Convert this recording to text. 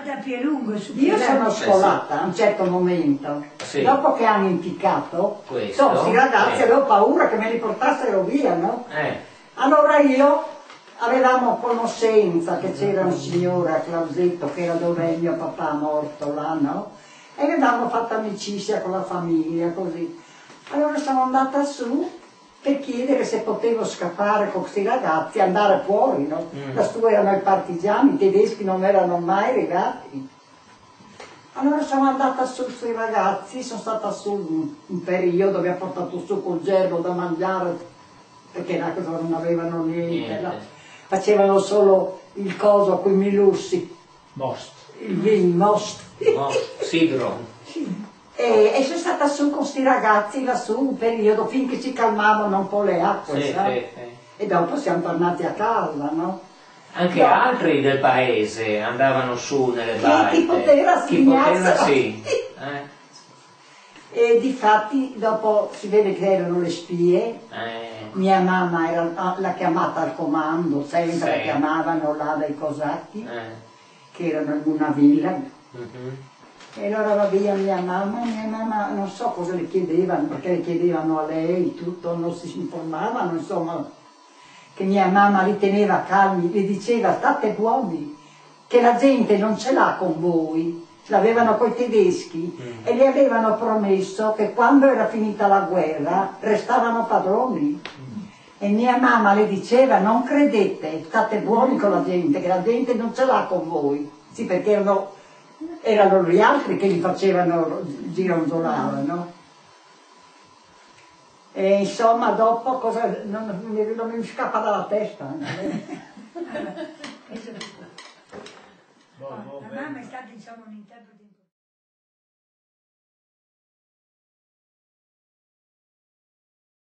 da Pielungo su Io Palermo. sono scolata a un certo momento, Sì. dopo che hanno impiccato, Questo, questi ragazzi avevo paura che me li portassero via, no? Allora avevamo conoscenza che c'era un signore a Clausetto, che era dove il mio papà morto là, no? E avevamo fatto amicizia con la famiglia, così. Allora sono andata su per chiedere se potevo scappare con questi ragazzi, andare fuori, no? Lassù erano i partigiani, i tedeschi non erano mai arrivati. Allora sono andata su sui ragazzi, sono stata su un periodo, mi ha portato su col gergo da mangiare, perché là cosa non avevano niente, là. Facevano solo il coso con i milussi, il vin, most. Sidro. E sono stata su con questi ragazzi lassù un periodo finché si calmavano un po' le acque, Sì, sai? sì. E dopo siamo tornati a casa, no? Anche altri del paese andavano su nelle baite. Chi poteva sì. E difatti dopo si vede che erano le spie. Mia mamma l'ha chiamata al comando, sempre la chiamavano là dai cosacchi, che erano in una villa. E allora va via mia mamma non so cosa le chiedevano, perché le chiedevano a lei tutto, non si informavano, insomma, che mia mamma li teneva calmi, le diceva state buoni, che la gente non ce l'ha con voi, l'avevano coi tedeschi e le avevano promesso che quando era finita la guerra restavano padroni. E mia mamma le diceva non credete, state buoni con la gente, che la gente non ce l'ha con voi. Sì, perché erano gli altri che li facevano gironzolare, no? E insomma dopo cosa non mi scappa dalla testa. La mamma è stata insomma un interprete.